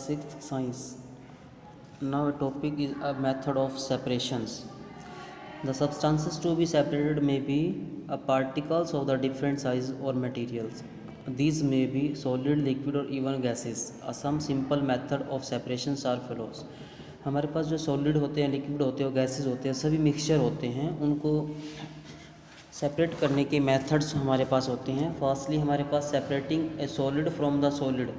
sixth science. Now a topic is a method of separations. The substances to be separated may be particles of the different size or materials. These may be solid, liquid or even gases. Some simple method of separations are follows. हमारे पास जो solid होते हैं, liquid होते हैं और gases होते हैं, सभी मिक्सचर होते हैं, उनको सेपरेट करने के मेथड्स हमारे पास होते हैं. फर्स्टली हमारे पास separating a solid from the solid.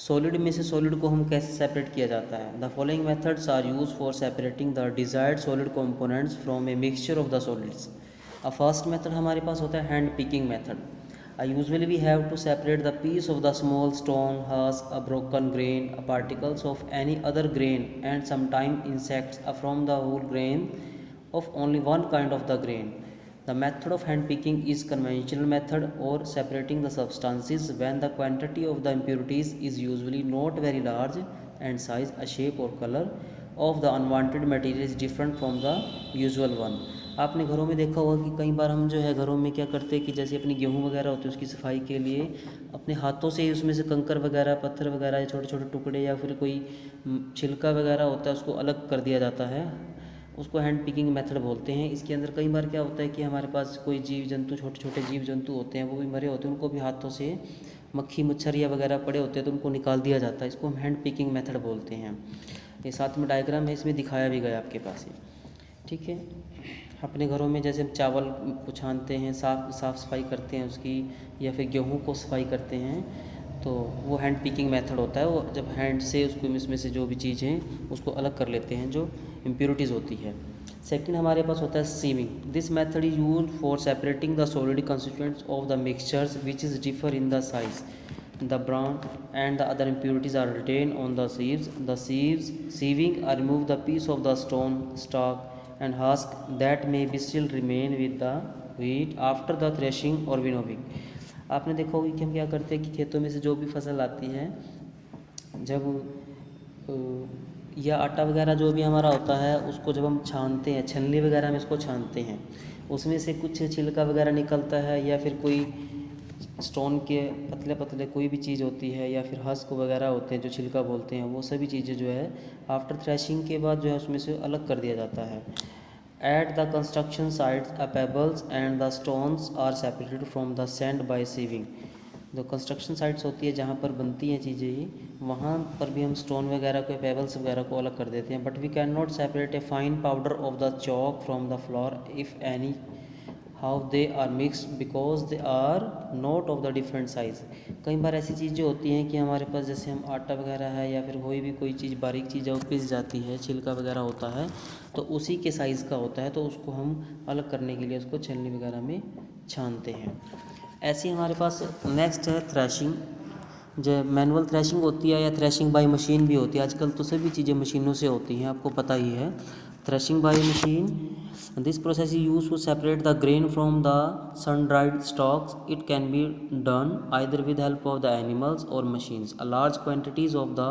Solid में से सॉलिड को हम कैसे सेपरेट किया जाता है. The following methods are use for separating the desired solid components from a mixture of the solids. First method हमारे पास होता है hand picking method. Usually we have to separate the piece of the small stone, husk, a broken grain, particles of any other grain and sometimes insects from the whole grain of only one kind of the grain. The method of hand picking is conventional method or separating the substances when the quantity of the impurities is usually not very large and size, a shape or color of the unwanted material is different from the usual one. आपने घरों में देखा होगा कि कई बार हम जो है घरों में क्या करते हैं कि जैसे अपनी गेहूँ वगैरह होती है उसकी सफाई के लिए अपने हाथों से ही उसमें से कंकर वगैरह, पत्थर वगैरह या छोटे छोटे टुकड़े या फिर कोई छिलका वगैरह होता है उसको अलग कर दिया जाता है. उसको हैंड पिकिंग मेथड बोलते हैं. इसके अंदर कई बार क्या होता है कि हमारे पास कोई जीव जंतु, छोटे छोटे जीव जंतु होते हैं, वो भी मरे होते हैं, उनको भी हाथों से मक्खी मच्छर या वगैरह पड़े होते हैं तो उनको निकाल दिया जाता है. इसको हम हैंड पिकिंग मेथड बोलते हैं. ये साथ में डायग्राम है, इसमें दिखाया भी गया आपके पास ही. ठीक है. अपने घरों में जैसे हम चावल को छानते हैं, साफ़ सफाई करते हैं उसकी, या फिर गेहूँ को सफाई करते हैं, तो वो हैंड पिकिंग मेथड होता है. वो जब हैंड से उसको इसमें से जो भी चीज़ हैं उसको अलग कर लेते हैं जो इम्प्योरिटीज़ होती है. सेकंड हमारे पास होता है sieving. This method is use for separating the solid constituents of the mixtures which is differ in the size. The brown and the other impurities are retained on the sieves. The sieves sieving remove the piece of the stone, stalk and husk that may be still remain with the wheat after the threshing or winnowing. आपने देखा होगा कि हम क्या करते हैं कि खेतों में से जो भी फसल आती है, जब या आटा वगैरह जो भी हमारा होता है उसको जब हम छानते हैं, छलनी वगैरह में इसको छानते हैं, उसमें से कुछ छिलका वगैरह निकलता है या फिर कोई स्टोन के पतले पतले कोई भी चीज़ होती है या फिर हस्क वगैरह होते हैं जो छिलका बोलते हैं, वो सभी चीज़ें जो है आफ्टर थ्रेशिंग के बाद जो है उसमें से अलग कर दिया जाता है. At the construction sites pebbles and the stones are separated from the sand by sieving. जो कंस्ट्रक्शन साइट्स होती है जहाँ पर बनती हैं चीज़ें, वहाँ पर भी हम स्टोन वगैरह को, पेबल्स वगैरह को अलग कर देते हैं. But we can not separate a fine powder of the chalk from the flour if anyhow they are mixed because they are not of the different size. कई बार ऐसी चीज़ें होती हैं कि हमारे पास जैसे हम आटा वगैरह है या फिर कोई चीज़ बारीक चीज़ है वो पिस जाती है, छिलका वगैरह होता है तो उसी के साइज़ का होता है, तो उसको हम अलग करने के लिए उसको छलनी वगैरह में छानते हैं. ऐसी हमारे पास नेक्स्ट है थ्रेशिंग. जो मैनुअल थ्रेशिंग होती है या थ्रेशिंग बाय मशीन भी होती है. आजकल तो सभी चीज़ें मशीनों से होती हैं, आपको पता ही है. Threshing by machine, this process is used to separate the grain from the sun-dried stalks. It can be done either with help of the animals or machines. A large quantities of the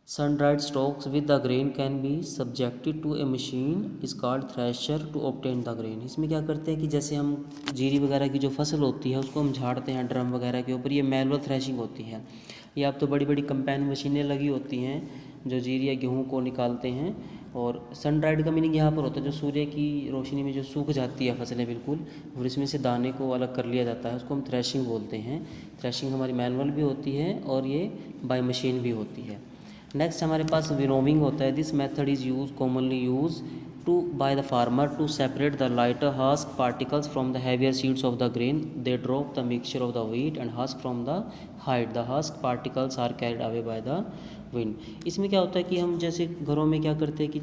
sun-dried stalks with the grain can be subjected to a machine is called thresher to obtain the grain. इसमें क्या करते हैं कि जैसे हम जीरी वगैरह की जो फसल होती है उसको हम झाड़ते हैं ड्रम वगैरह के ऊपर, ये मैनुअल थ्रेशिंग होती है. ये अब तो बड़ी बड़ी कंबाइन मशीनें लगी होती हैं जो जीरी या गेहूँ को निकालते हैं. और सन ड्राइड का मीनिंग यहाँ पर होता है जो सूर्य की रोशनी में जो सूख जाती है फसलें बिल्कुल, और इसमें से दाने को अलग कर लिया जाता है, उसको हम थ्रेशिंग बोलते हैं. थ्रेशिंग हमारी मैनुअल भी होती है और ये बाय मशीन भी होती है. नेक्स्ट हमारे पास विनोविंग होता है. This method is use commonly use to by the farmer to separate the lighter husk particles from the heavier seeds of the grain. They drop the mixture of the wheat and husk from the height. The husk particles are carried away by the wind. इसमें क्या होता है कि हम जैसे घरों में क्या करते हैं कि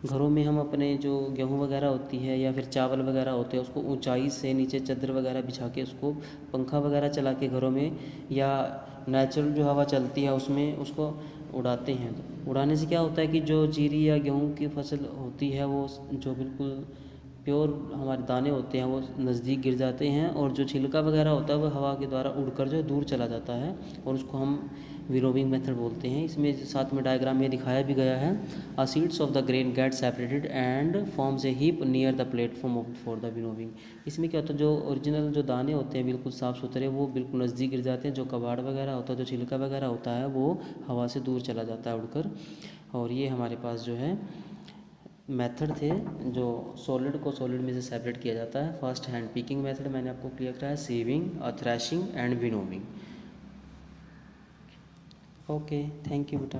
घरों में हम अपने जो गेहूँ वगैरह होती है या फिर चावल वगैरह होते हैं उसको ऊंचाई से नीचे चादर वगैरह बिछा के उसको पंखा वगैरह चला के घरों में या नेचुरल जो हवा चलती है उसमें उसको उड़ाते हैं. तो उड़ाने से क्या होता है कि जो जीरी या गेहूँ की फसल होती है वो जो बिल्कुल प्योर हमारे दाने होते हैं वो नज़दीक गिर जाते हैं, और जो छिलका वगैरह होता है वो हवा के द्वारा उड़कर जो दूर चला जाता है, और उसको हम विनोविंग मेथड बोलते हैं। इसमें साथ में डायग्राम में दिखाया भी गया है, a seeds of the grain get separated and forms a heap near the platform for the winnowing. इसमें क्या होता है, जो ओरिजिनल जो दाने होते हैं बिल्कुल साफ़ सुथरे, वो बिल्कुल नज़दीक गिर जाते हैं। जो कबाड़ वगैरह होता है, जो छिलका वगैरह होता है, वो हवा से दूर चला जाता है उड़कर। और ये हमारे पास जो है मेथड थे जो सॉलिड को सॉलिड में से सेपरेट किया जाता है। फर्स्ट हैंड पिकिंग मेथड मैंने आपको क्लियर कराया, sieving, threshing and winnowing. Okay, thank you बेटा।